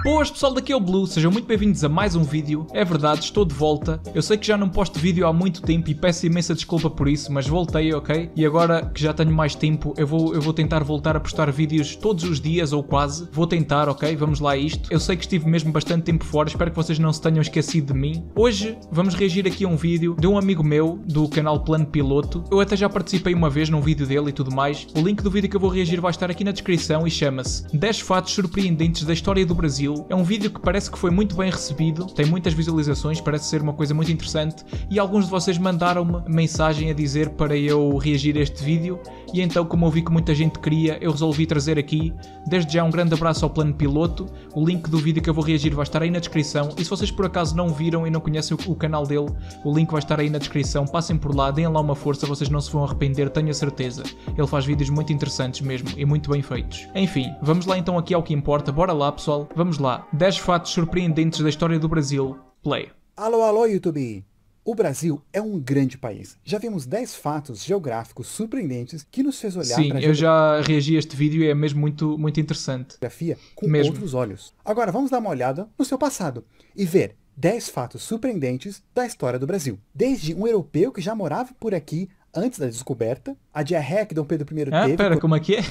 Boas pessoal, daqui é o Blue, sejam muito bem-vindos a mais um vídeo. É verdade, estou de volta. Eu sei que já não posto vídeo há muito tempo e peço imensa desculpa por isso, mas voltei, ok? E agora que já tenho mais tempo, eu vou tentar voltar a postar vídeos todos os dias, ou quase. Vou tentar, ok? Vamos lá a isto. Eu sei que estive mesmo bastante tempo fora, espero que vocês não se tenham esquecido de mim. Hoje vamos reagir aqui a um vídeo de um amigo meu, do canal Plano Piloto. Eu até já participei uma vez num vídeo dele e tudo mais. O link do vídeo que eu vou reagir vai estar aqui na descrição e chama-se 10 fatos surpreendentes da história do Brasil. É um vídeo que parece que foi muito bem recebido, tem muitas visualizações, parece ser uma coisa muito interessante e alguns de vocês mandaram-me mensagem a dizer para eu reagir a este vídeo e então, como eu vi que muita gente queria, eu resolvi trazer aqui. Desde já um grande abraço ao Plano Piloto. O link do vídeo que eu vou reagir vai estar aí na descrição e se vocês por acaso não viram e não conhecem o canal dele, o link vai estar aí na descrição, passem por lá, deem lá uma força, vocês não se vão arrepender, tenho a certeza. Ele faz vídeos muito interessantes mesmo e muito bem feitos. Enfim, vamos lá então aqui ao que importa, bora lá pessoal, vamos lá. 10 fatos surpreendentes da história do Brasil. Play. Alô, alô, YouTube! O Brasil é um grande país. Já vimos 10 fatos geográficos surpreendentes que nos fez olhar para a eu já reagi a este vídeo e é mesmo muito interessante. geografia com Mesmo. outros olhos. Agora vamos dar uma olhada no seu passado e ver 10 fatos surpreendentes da história do Brasil. Desde um europeu que já morava por aqui antes da descoberta, a diarreia que Dom Pedro I teve... Pera, como é que é?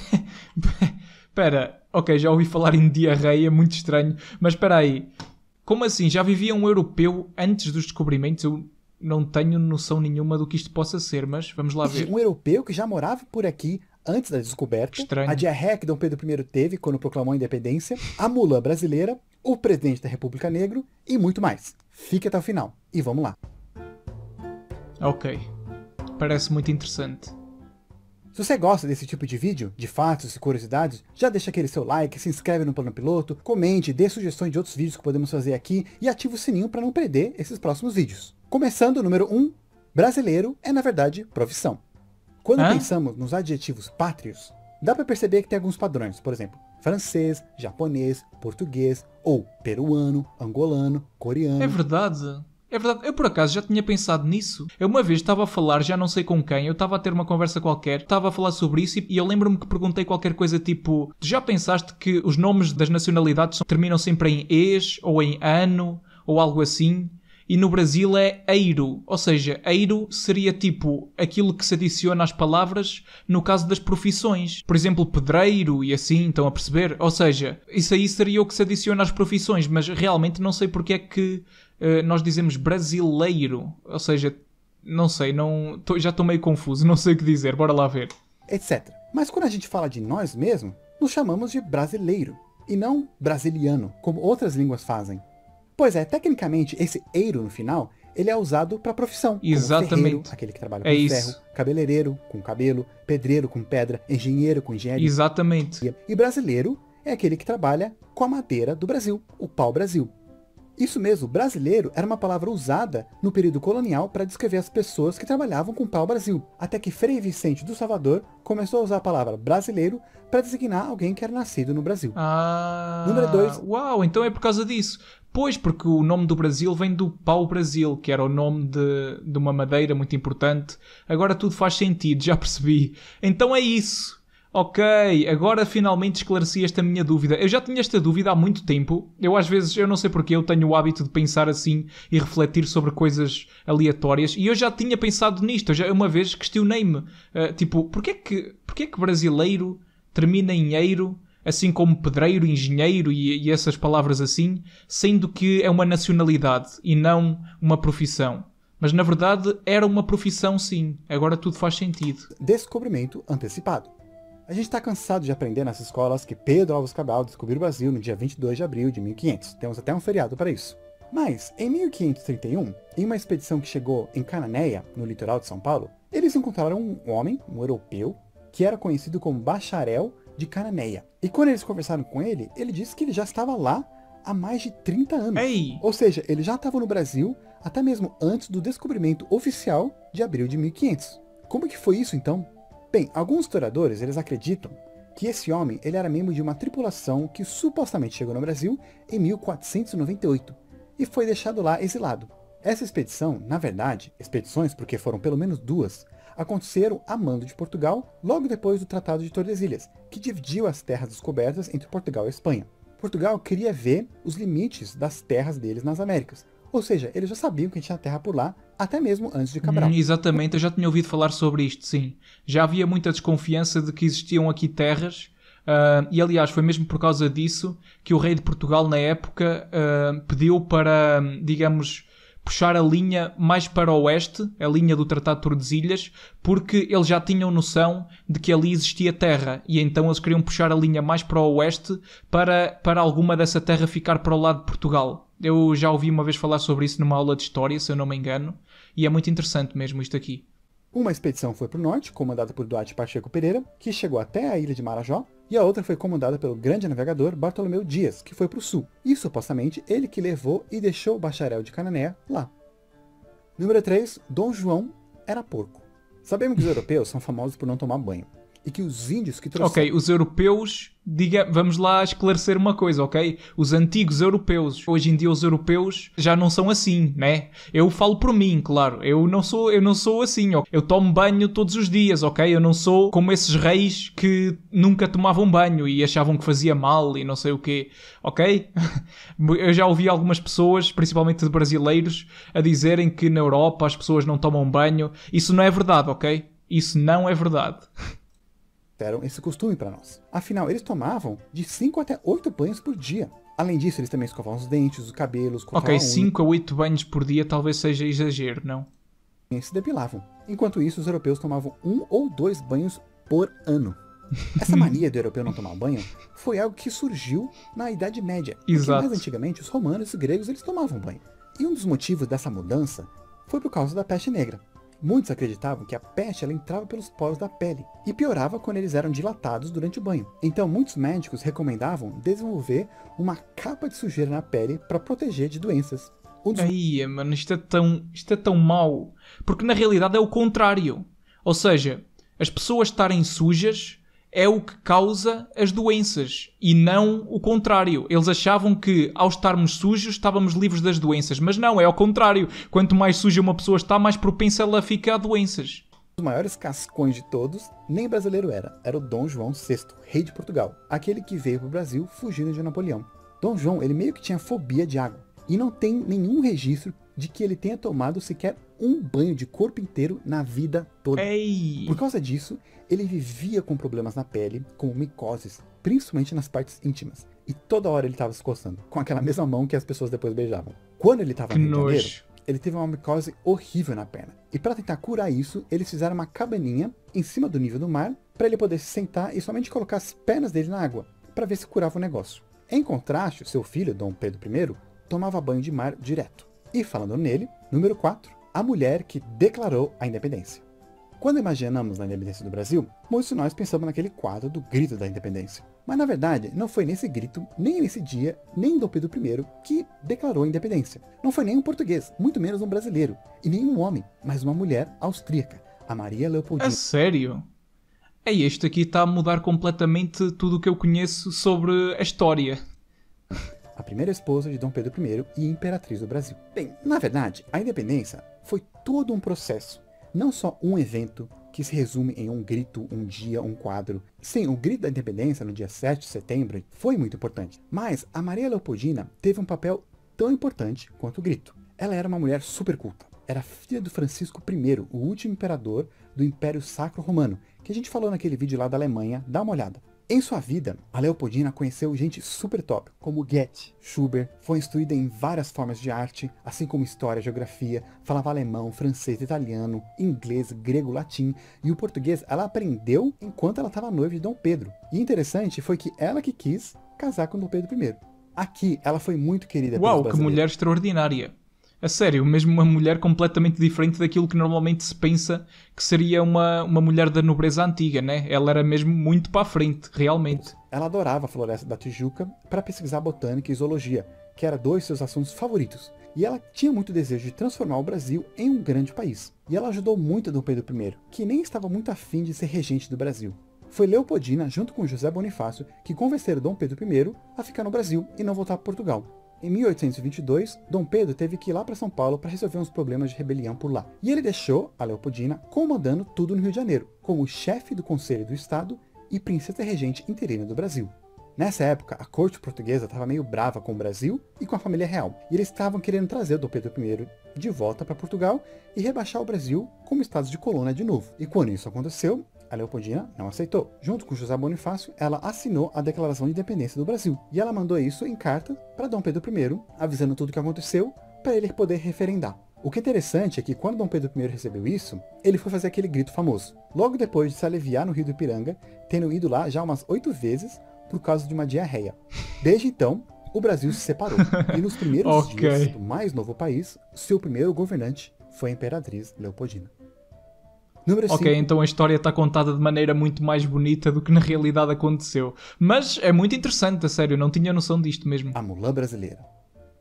Pera, ok, já ouvi falar em diarreia, muito estranho, mas espera aí. Como assim? Já vivia um europeu antes dos descobrimentos? Eu não tenho noção nenhuma do que isto possa ser, mas vamos lá ver. Um europeu que já morava por aqui antes da descoberta, Estranho. a diarreia que Dom Pedro I teve quando proclamou a independência, a mulã brasileira, o presidente da República Negro e muito mais. Fique até o final e vamos lá. Ok, parece muito interessante. Se você gosta desse tipo de vídeo, de fatos e curiosidades, já deixa aquele seu like, se inscreve no Plano Piloto, comente, dê sugestões de outros vídeos que podemos fazer aqui e ativa o sininho para não perder esses próximos vídeos. Começando, número 1, brasileiro é na verdade profissão. Quando pensamos nos adjetivos pátrios, dá para perceber que tem alguns padrões, por exemplo, francês, japonês, português ou peruano, angolano, coreano. É verdade. É verdade, eu por acaso já tinha pensado nisso. Eu uma vez estava a falar, já não sei com quem, eu estava a ter uma conversa qualquer, estava a falar sobre isso e eu lembro-me que perguntei qualquer coisa tipo: tu já pensaste que os nomes das nacionalidades terminam sempre em es ou em ano ou algo assim? E no Brasil é eiro, ou seja, eiro seria tipo aquilo que se adiciona às palavras no caso das profissões. Por exemplo, pedreiro e assim, estão a perceber? Ou seja, isso aí seria o que se adiciona às profissões, mas realmente não sei porque é que nós dizemos brasileiro. Ou seja, não sei, já estou meio confuso, não sei o que dizer, bora lá ver. Etc. Mas quando a gente fala de nós mesmos, nos chamamos de brasileiro e não brasiliano, como outras línguas fazem. Pois é, tecnicamente, esse eiro no final, ele é usado para profissão. Exatamente. Como ferreiro, aquele que trabalha com ferro, cabeleireiro, com cabelo, pedreiro, com pedra, engenheiro, com engenharia. Exatamente. E brasileiro é aquele que trabalha com a madeira do Brasil, o pau-brasil. Isso mesmo, brasileiro era uma palavra usada no período colonial para descrever as pessoas que trabalhavam com pau-brasil, até que Frei Vicente do Salvador começou a usar a palavra brasileiro para designar alguém que era nascido no Brasil. Número 2. Uau, então é por causa disso. Pois, porque o nome do Brasil vem do pau-brasil, que era o nome de uma madeira muito importante. Agora tudo faz sentido, já percebi. Então é isso. Ok, agora finalmente esclareci esta minha dúvida. Eu já tinha esta dúvida há muito tempo. Eu às vezes, eu não sei porque, eu tenho o hábito de pensar assim e refletir sobre coisas aleatórias. E eu já tinha pensado nisto. Eu já uma vez questionei-me. Tipo, porquê que brasileiro termina em eiro, assim como pedreiro, engenheiro e essas palavras assim, sendo que é uma nacionalidade e não uma profissão? Mas na verdade era uma profissão sim. Agora tudo faz sentido. Descobrimento antecipado. A gente está cansado de aprender nas escolas que Pedro Álvares Cabral descobriu o Brasil no dia 22 de abril de 1500. Temos até um feriado para isso. Mas, em 1531, em uma expedição que chegou em Cananéia, no litoral de São Paulo, eles encontraram um homem, um europeu, que era conhecido como Bacharel de Cananéia. E quando eles conversaram com ele, ele disse que ele já estava lá há mais de 30 anos. Ei! Ou seja, ele já estava no Brasil até mesmo antes do descobrimento oficial de abril de 1500. Como que foi isso então? Bem, alguns historiadores eles acreditam que esse homem ele era membro de uma tripulação que supostamente chegou no Brasil em 1498 e foi deixado lá exilado. Essa expedição, na verdade, expedições porque foram pelo menos duas, aconteceram a mando de Portugal logo depois do Tratado de Tordesilhas, que dividiu as terras descobertas entre Portugal e Espanha. Portugal queria ver os limites das terras deles nas Américas. Ou seja, eles já sabiam que tinha terra por lá, até mesmo antes de Cabral. Exatamente, eu já tinha ouvido falar sobre isto, sim. Já havia muita desconfiança de que existiam aqui terras, e aliás foi mesmo por causa disso que o rei de Portugal na época pediu para, digamos, puxar a linha mais para o oeste, a linha do Tratado de Tordesilhas, porque eles já tinham noção de que ali existia terra, e então eles queriam puxar a linha mais para o oeste para alguma dessa terra ficar para o lado de Portugal. Eu já ouvi uma vez falar sobre isso numa aula de história, se eu não me engano, e é muito interessante mesmo isto aqui. Uma expedição foi para o norte, comandada por Duarte Pacheco Pereira, que chegou até a ilha de Marajó, e a outra foi comandada pelo grande navegador Bartolomeu Dias, que foi para o sul. E supostamente ele que levou e deixou o bacharel de Cananéia lá. Número 3. Dom João era porco. Sabemos que os europeus são famosos por não tomar banho. E que os índios que trouxeram... Ok, os europeus, vamos lá esclarecer uma coisa, ok? Os antigos europeus, hoje em dia os europeus já não são assim, né? Eu falo por mim, claro, eu não sou assim, ok? Eu tomo banho todos os dias, ok? Eu não sou como esses reis que nunca tomavam banho e achavam que fazia mal e não sei o quê, ok? Eu já ouvi algumas pessoas, principalmente de brasileiros, a dizerem que na Europa as pessoas não tomam banho. Isso não é verdade, ok? Isso não é verdade. Deram esse costume para nós. Afinal, eles tomavam de 5 até 8 banhos por dia. Além disso, eles também escovavam os dentes, os cabelos, ok, 5 a 8 banhos por dia talvez seja exagero, não? E se depilavam. Enquanto isso, os europeus tomavam 1 ou 2 banhos por ano. Essa mania do europeu não tomar banho foi algo que surgiu na Idade Média. Exato. Porque mais antigamente, os romanos e os gregos eles tomavam banho. E um dos motivos dessa mudança foi por causa da peste negra. Muitos acreditavam que a peste ela entrava pelos poros da pele e piorava quando eles eram dilatados durante o banho. Então muitos médicos recomendavam desenvolver uma capa de sujeira na pele para proteger de doenças. Aí, mano, isto é tão mau. Porque na realidade é o contrário. Ou seja, as pessoas estarem sujas é o que causa as doenças e não o contrário. Eles achavam que ao estarmos sujos estávamos livres das doenças, mas não, é ao contrário. Quanto mais suja uma pessoa está, mais propensa ela fica a doenças. Os maiores cascões de todos, nem brasileiro era o Dom João VI, rei de Portugal, aquele que veio para o Brasil fugindo de Napoleão. Dom João, ele meio que tinha fobia de água e não tem nenhum registro de que ele tenha tomado sequer um banho de corpo inteiro na vida toda. Ei. Por causa disso, ele vivia com problemas na pele, como micoses, principalmente nas partes íntimas. E toda hora ele estava se coçando, com aquela mesma mão que as pessoas depois beijavam. Quando ele estava no Rio de Janeiro, ele teve uma micose horrível na perna. E para tentar curar isso, eles fizeram uma cabaninha em cima do nível do mar, para ele poder se sentar e somente colocar as pernas dele na água, para ver se curava o negócio. Em contraste, seu filho, Dom Pedro I, tomava banho de mar direto. E falando nele, número 4, a mulher que declarou a independência. Quando imaginamos na independência do Brasil, muitos de nós pensamos naquele quadro do grito da independência. Mas na verdade, não foi nesse grito, nem nesse dia, nem Dom Pedro I que declarou a independência. Não foi nem um português, muito menos um brasileiro, e nem um homem, mas uma mulher austríaca, a Maria Leopoldina. A sério? Este aqui está a mudar completamente tudo o que eu conheço sobre a história. A primeira esposa de Dom Pedro I e imperatriz do Brasil. Bem, na verdade, a independência foi todo um processo, não só um evento que se resume em um grito, um dia, um quadro. Sim, o grito da independência no dia 7 de setembro foi muito importante, mas a Maria Leopoldina teve um papel tão importante quanto o grito. Ela era uma mulher super culta, era filha do Francisco I, o último imperador do Império Sacro Romano, que a gente falou naquele vídeo lá da Alemanha, dá uma olhada. Em sua vida, a Leopoldina conheceu gente super top, como Goethe, Schubert, foi instruída em várias formas de arte, assim como história, geografia, falava alemão, francês, italiano, inglês, grego, latim, e o português ela aprendeu enquanto ela estava noiva de Dom Pedro. E interessante foi que ela que quis casar com Dom Pedro I. Aqui, ela foi muito querida pelos brasileiros. Uau, que mulher extraordinária! A sério, mesmo uma mulher completamente diferente daquilo que normalmente se pensa que seria uma mulher da nobreza antiga, né? Ela era mesmo muito para a frente, realmente. Ela adorava a floresta da Tijuca para pesquisar botânica e zoologia, que era dois de seus assuntos favoritos. E ela tinha muito desejo de transformar o Brasil em um grande país. E ela ajudou muito Dom Pedro I, que nem estava muito afim de ser regente do Brasil. Foi Leopoldina, junto com José Bonifácio, que convenceram Dom Pedro I a ficar no Brasil e não voltar para Portugal. Em 1822, Dom Pedro teve que ir lá para São Paulo para resolver uns problemas de rebelião por lá. E ele deixou a Leopoldina comandando tudo no Rio de Janeiro, como chefe do Conselho do Estado e princesa regente interina do Brasil. Nessa época, a corte portuguesa estava meio brava com o Brasil e com a família real, e eles estavam querendo trazer o Dom Pedro I de volta para Portugal e rebaixar o Brasil como status de colônia de novo. E quando isso aconteceu, a Leopoldina não aceitou. Junto com José Bonifácio, ela assinou a Declaração de Independência do Brasil, e ela mandou isso em carta para Dom Pedro I, avisando tudo o que aconteceu, para ele poder referendar. O que é interessante é que quando Dom Pedro I recebeu isso, ele foi fazer aquele grito famoso, logo depois de se aliviar no Rio do Ipiranga, tendo ido lá já umas 8 vezes por causa de uma diarreia. Desde então, o Brasil se separou, e nos primeiros dias do mais novo país, seu primeiro governante foi a Imperatriz Leopoldina. Número 5. Então a história está contada de maneira muito mais bonita do que na realidade aconteceu. Mas é muito interessante, a sério, não tinha noção disto mesmo. A Mulã brasileira.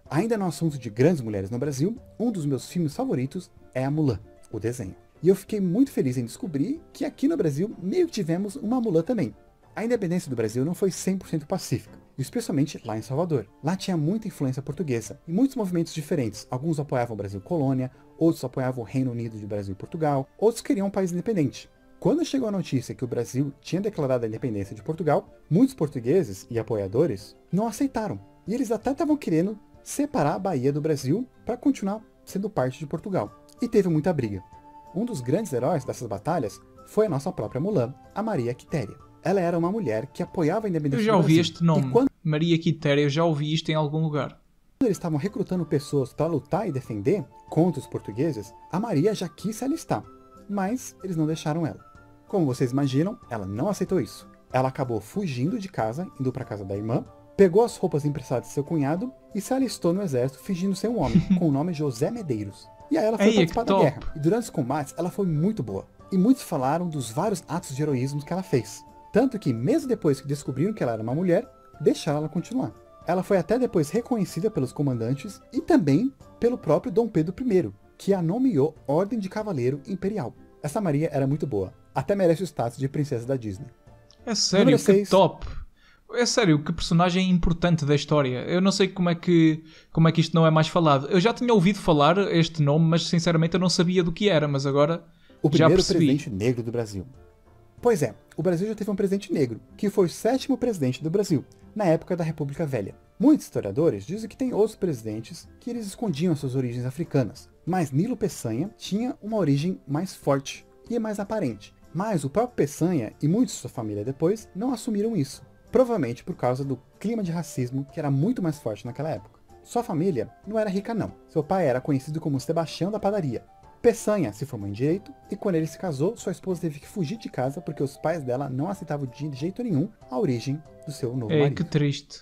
Ainda no assunto de grandes mulheres no Brasil, um dos meus filmes favoritos é a Mulan, o desenho. E eu fiquei muito feliz em descobrir que aqui no Brasil meio que tivemos uma Mulan também. A independência do Brasil não foi 100% pacífica, especialmente lá em Salvador. Lá tinha muita influência portuguesa e muitos movimentos diferentes. Alguns apoiavam o Brasil colônia, outros apoiavam o Reino Unido de Brasil e Portugal, outros queriam um país independente. Quando chegou a notícia que o Brasil tinha declarado a independência de Portugal, muitos portugueses e apoiadores não aceitaram. E eles até estavam querendo separar a Bahia do Brasil para continuar sendo parte de Portugal. E teve muita briga. Um dos grandes heróis dessas batalhas foi a nossa própria Mulan, a Maria Quitéria. Ela era uma mulher que apoiava a independência do Brasil. Eu já ouvi este nome, Maria Quitéria, eu já ouvi isto em algum lugar. Quando eles estavam recrutando pessoas para lutar e defender contra os portugueses, a Maria já quis se alistar, mas eles não deixaram ela. Como vocês imaginam, ela não aceitou isso. Ela acabou fugindo de casa, indo para a casa da irmã, pegou as roupas emprestadas de seu cunhado e se alistou no exército fingindo ser um homem, com o nome José Medeiros. E aí ela foi participar da guerra. E durante os combates ela foi muito boa. E muitos falaram dos vários atos de heroísmo que ela fez. Tanto que, mesmo depois que descobriram que ela era uma mulher, deixaram ela continuar. Ela foi até depois reconhecida pelos comandantes e também pelo próprio Dom Pedro I, que a nomeou Ordem de Cavaleiro Imperial. Essa Maria era muito boa. Até merece o status de princesa da Disney. É sério, que top! É sério, que personagem importante da história. Eu não sei como é que isto não é mais falado. Eu já tinha ouvido falar este nome, mas sinceramente eu não sabia do que era, mas agora já percebi. O primeiro presidente negro do Brasil. Pois é, o Brasil já teve um presidente negro, que foi o 7º presidente do Brasil, na época da República Velha. Muitos historiadores dizem que tem outros presidentes que eles escondiam suas origens africanas, mas Nilo Peçanha tinha uma origem mais forte e mais aparente. Mas o próprio Peçanha e muitos de sua família depois não assumiram isso, provavelmente por causa do clima de racismo que era muito mais forte naquela época. Sua família não era rica não, seu pai era conhecido como Sebastião da Padaria. Peçanha se formou em Direito, e quando ele se casou, sua esposa teve que fugir de casa porque os pais dela não aceitavam de jeito nenhum a origem do seu novo marido. Que triste.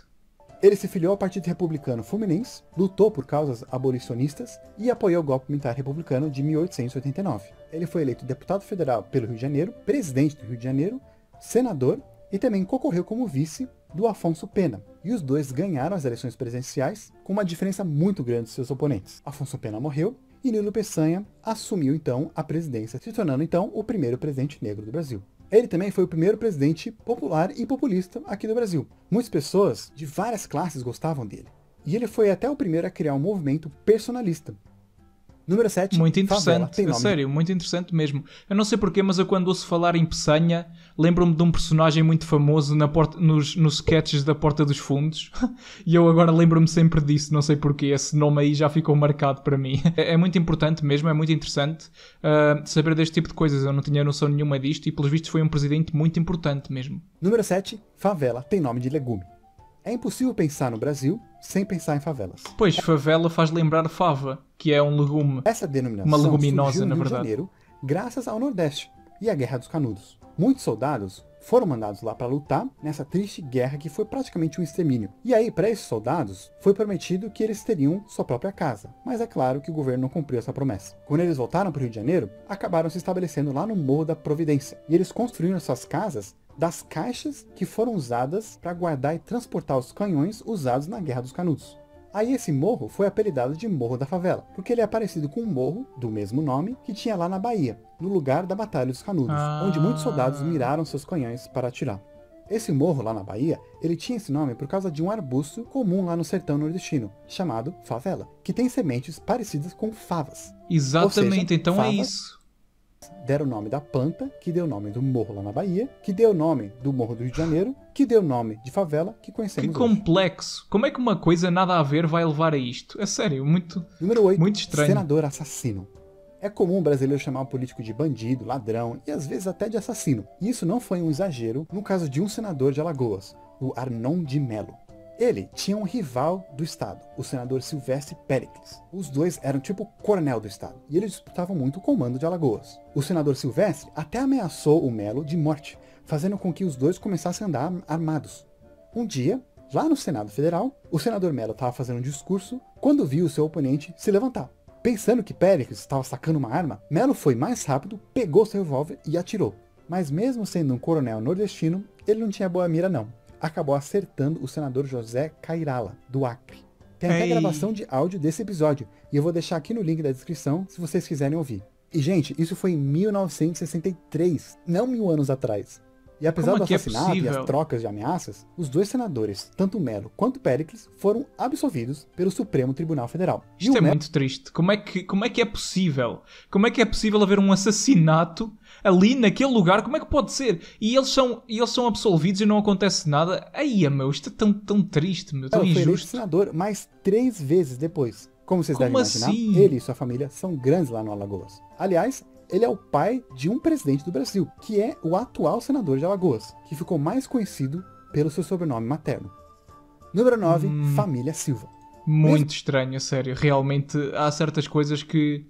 Ele se filiou ao Partido Republicano Fluminense, lutou por causas abolicionistas e apoiou o golpe militar republicano de 1889. Ele foi eleito deputado federal pelo Rio de Janeiro, presidente do Rio de Janeiro, senador e também concorreu como vice do Afonso Pena. E os dois ganharam as eleições presidenciais com uma diferença muito grande de seus oponentes. Afonso Pena morreu e Nilo Peçanha assumiu então a presidência, se tornando então o primeiro presidente negro do Brasil. Ele também foi o primeiro presidente popular e populista aqui do Brasil. Muitas pessoas de várias classes gostavam dele. E ele foi até o primeiro a criar um movimento personalista. Número 7. Muito interessante, a sério, muito interessante mesmo. Eu não sei porquê, mas eu quando ouço falar em Peçanha, lembro-me de um personagem muito famoso nos sketches da Porta dos Fundos. E eu agora lembro-me sempre disso, não sei porquê. Esse nome aí já ficou marcado para mim. É muito importante mesmo, é muito interessante saber deste tipo de coisas. Eu não tinha noção nenhuma disto e, pelos vistos, foi um presidente muito importante mesmo. Número 7. Favela tem nome de legume. É impossível pensar no Brasil sem pensar em favelas. Pois, favela faz lembrar fava, que é um legume. Essa denominação uma leguminosa, surgiu no na Rio verdade. de Janeiro, graças ao Nordeste e à Guerra dos Canudos. Muitos soldados foram mandados lá para lutar nessa triste guerra que foi praticamente um extermínio. E aí, para esses soldados, foi prometido que eles teriam sua própria casa. Mas é claro que o governo não cumpriu essa promessa. Quando eles voltaram para o Rio de Janeiro, acabaram se estabelecendo lá no Morro da Providência. E eles construíram suas casas das caixas que foram usadas para guardar e transportar os canhões usados na Guerra dos Canudos. Aí esse morro foi apelidado de Morro da Favela, porque ele é parecido com um morro do mesmo nome que tinha lá na Bahia, no lugar da Batalha dos Canudos, onde muitos soldados miraram seus canhões para atirar. Esse morro lá na Bahia, ele tinha esse nome por causa de um arbusto comum lá no sertão nordestino, chamado favela, que tem sementes parecidas com favas. Exatamente, Ou seja, então favas é isso. deram o nome da planta, que deu o nome do morro lá na Bahia, que deu o nome do morro do Rio de Janeiro, que deu o nome de favela que conhecemos Que hoje. complexo. Como é que uma coisa nada a ver vai levar a isto? É sério, Número 8. muito estranho. Senador assassino. É comum o brasileiro chamar um político de bandido, ladrão e às vezes até de assassino. E isso não foi um exagero no caso de um senador de Alagoas, o Arnon de Melo. Ele tinha um rival do estado, o senador Silvestre Péricles. Os dois eram tipo coronel do estado, e eles disputavam muito o comando de Alagoas. O senador Silvestre até ameaçou o Melo de morte, fazendo com que os dois começassem a andar armados. Um dia, lá no Senado Federal, o senador Melo estava fazendo um discurso quando viu o seu oponente se levantar. Pensando que Péricles estava sacando uma arma, Melo foi mais rápido, pegou seu revólver e atirou. Mas mesmo sendo um coronel nordestino, ele não tinha boa mira não. Acabou acertando o senador José Cairala, do Acre. Tem até gravação de áudio desse episódio, e eu vou deixar aqui no link da descrição se vocês quiserem ouvir. E gente, isso foi em 1963, não 1000 anos atrás. E apesar do assassinato e as trocas de ameaças, os dois senadores, tanto Melo quanto Péricles, foram absolvidos pelo Supremo Tribunal Federal. Isto é muito triste. Como é que é possível? Como é que é possível haver um assassinato ali naquele lugar? Como é que pode ser? E eles são absolvidos e não acontece nada? Aí, meu, isto é tão triste, meu, tão injusto. Ele foi eleito senador mais 3 vezes depois. Como vocês devem imaginar, assim? Ele e sua família são grandes lá no Alagoas. Aliás, ele é o pai de um presidente do Brasil, que é o atual senador de Alagoas, que ficou mais conhecido pelo seu sobrenome materno. Número 9, família Silva. Muito estranho, a sério. Realmente há certas coisas que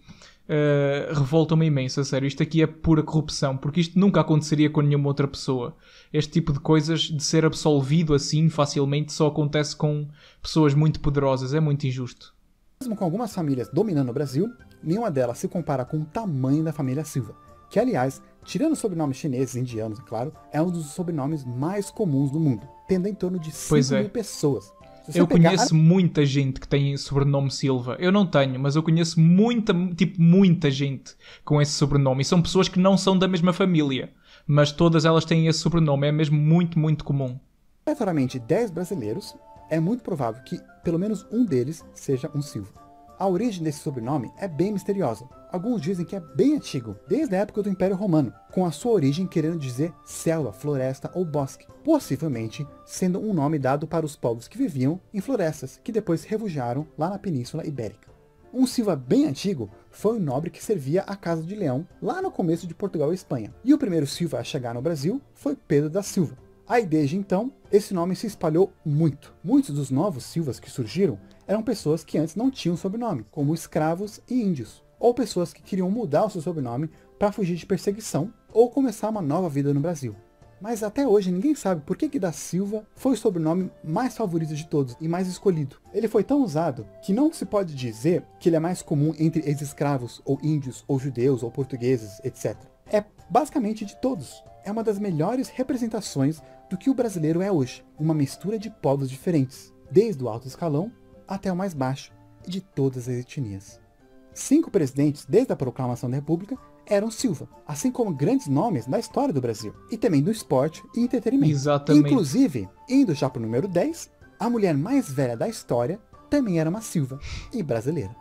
revoltam-me imenso, a sério. Isto aqui é pura corrupção, porque isto nunca aconteceria com nenhuma outra pessoa. Este tipo de coisas, de ser absolvido assim facilmente, só acontece com pessoas muito poderosas. É muito injusto. Mesmo com algumas famílias dominando o Brasil, nenhuma delas se compara com o tamanho da família Silva, que aliás, tirando os sobrenomes chineses e indianos, é claro, é um dos sobrenomes mais comuns do mundo, tendo em torno de 5.000 pessoas. Eu conheço muita gente que tem sobrenome Silva. Eu não tenho, mas eu conheço muita gente com esse sobrenome. E são pessoas que não são da mesma família, mas todas elas têm esse sobrenome. É mesmo muito comum. Aleatoriamente 10 brasileiros, é muito provável que pelo menos um deles seja um Silva. A origem desse sobrenome é bem misteriosa. Alguns dizem que é bem antigo, desde a época do Império Romano, com a sua origem querendo dizer selva, floresta ou bosque, possivelmente sendo um nome dado para os povos que viviam em florestas, que depois se refugiaram lá na Península Ibérica. Um Silva bem antigo foi um nobre que servia a Casa de Leão, lá no começo de Portugal e Espanha. E o primeiro Silva a chegar no Brasil foi Pedro da Silva. Aí desde então, esse nome se espalhou muito. Muitos dos novos Silvas que surgiram eram pessoas que antes não tinham sobrenome, como escravos e índios, ou pessoas que queriam mudar o seu sobrenome para fugir de perseguição ou começar uma nova vida no Brasil. Mas até hoje ninguém sabe por que da Silva foi o sobrenome mais favorito de todos e mais escolhido. Ele foi tão usado que não se pode dizer que ele é mais comum entre ex-escravos, ou índios, ou judeus, ou portugueses, etc. É basicamente de todos. É uma das melhores representações do que o brasileiro é hoje, uma mistura de povos diferentes, desde o alto escalão até o mais baixo, e de todas as etnias. 5 presidentes, desde a proclamação da República, eram Silva, assim como grandes nomes da história do Brasil, e também do esporte e entretenimento. Exatamente. Inclusive, indo já para o número 10, a mulher mais velha da história também era uma Silva, e brasileira.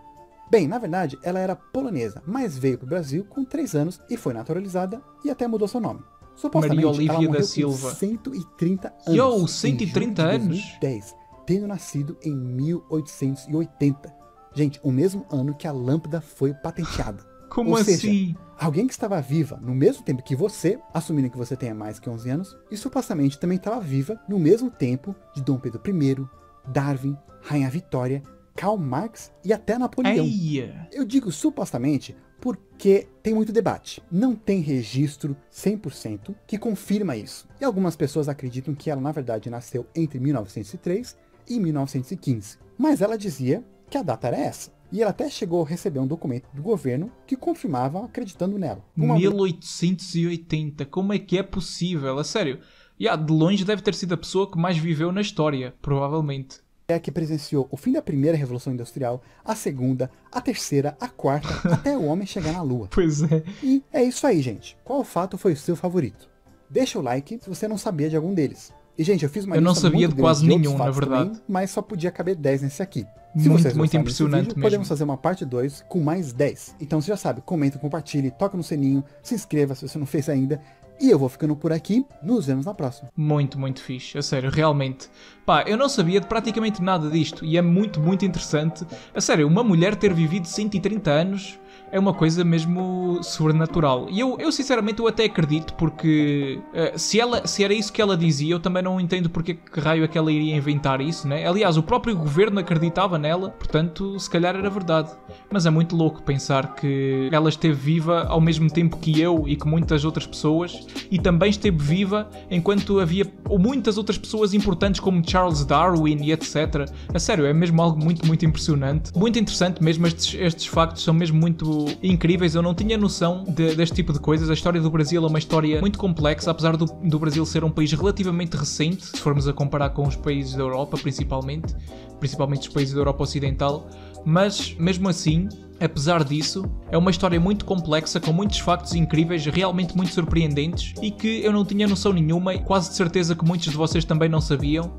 Bem, na verdade, ela era polonesa, mas veio para o Brasil com 3 anos e foi naturalizada e até mudou seu nome. Supostamente, Maria Olívia ela morreu da Silva. com 130 anos. 130 em anos? 2010, tendo nascido em 1880. Gente, o mesmo ano que a lâmpada foi patenteada. Como Ou assim? seja, alguém que estava viva no mesmo tempo que você, assumindo que você tenha mais que 11 anos, e supostamente também estava viva no mesmo tempo de Dom Pedro I, Darwin, Rainha Vitória, Karl Marx e até Napoleão. Eia. Eu digo supostamente porque tem muito debate. Não tem registro 100% que confirma isso. E algumas pessoas acreditam que ela na verdade nasceu entre 1903 e 1915. Mas ela dizia que a data era essa. E ela até chegou a receber um documento do governo que confirmava acreditando nela. 1880, como é que é possível? A sério, de longe deve ter sido a pessoa que mais viveu na história, provavelmente. É que presenciou o fim da primeira Revolução Industrial, a segunda, a terceira, a quarta, até o homem chegar na Lua. Pois é. E é isso aí, gente. Qual fato foi o seu favorito? Deixa o like se você não sabia de algum deles. E, gente, eu fiz uma Eu não lista sabia muito de quase grande nenhum, outros na fatos verdade. também, mas só podia caber 10 nesse aqui. Se Muito, vocês muito gostaram desse impressionante vídeo, mesmo. podemos fazer uma parte 2 com mais 10. Então você já sabe, comenta, compartilhe, toca no sininho, se inscreva se você não fez ainda. E eu vou ficando por aqui, nos vemos na próxima. Muito, muito fixe, a sério, realmente. Pá, eu não sabia de praticamente nada disto e é muito, muito interessante. A sério, uma mulher ter vivido 130 anos é uma coisa mesmo sobrenatural. E eu sinceramente eu até acredito, porque se era isso que ela dizia, eu também não entendo porque que raio é que ela iria inventar isso, né? Aliás, o próprio governo acreditava nela, portanto, se calhar era verdade. Mas é muito louco pensar que ela esteve viva ao mesmo tempo que eu e que muitas outras pessoas, e também esteve viva enquanto havia muitas outras pessoas importantes como Charles Darwin e etc. A sério, é mesmo algo muito, muito impressionante. Muito interessante mesmo, estes factos são mesmo muito incríveis. Eu não tinha noção deste tipo de coisas. A história do Brasil é uma história muito complexa, apesar do Brasil ser um país relativamente recente, se formos a comparar com os países da Europa, principalmente os países da Europa Ocidental, mas mesmo assim, apesar disso, é uma história muito complexa, com muitos factos incríveis, realmente muito surpreendentes, e que eu não tinha noção nenhuma, e quase de certeza que muitos de vocês também não sabiam.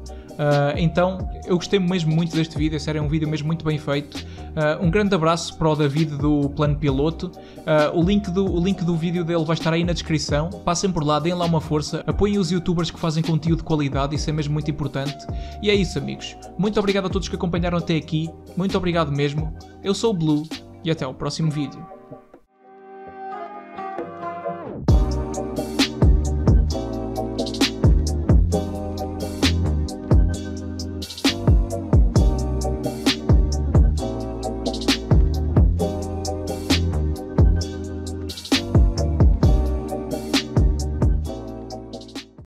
Então, eu gostei mesmo muito deste vídeo, sério, é um vídeo mesmo muito bem feito. Um grande abraço para o David do Plano Piloto. O link do vídeo dele vai estar aí na descrição. Passem por lá, deem lá uma força, apoiem os youtubers que fazem conteúdo de qualidade, isso é mesmo muito importante. E é isso, amigos. Muito obrigado a todos que acompanharam até aqui, muito obrigado mesmo. Eu sou o Blue e até ao próximo vídeo.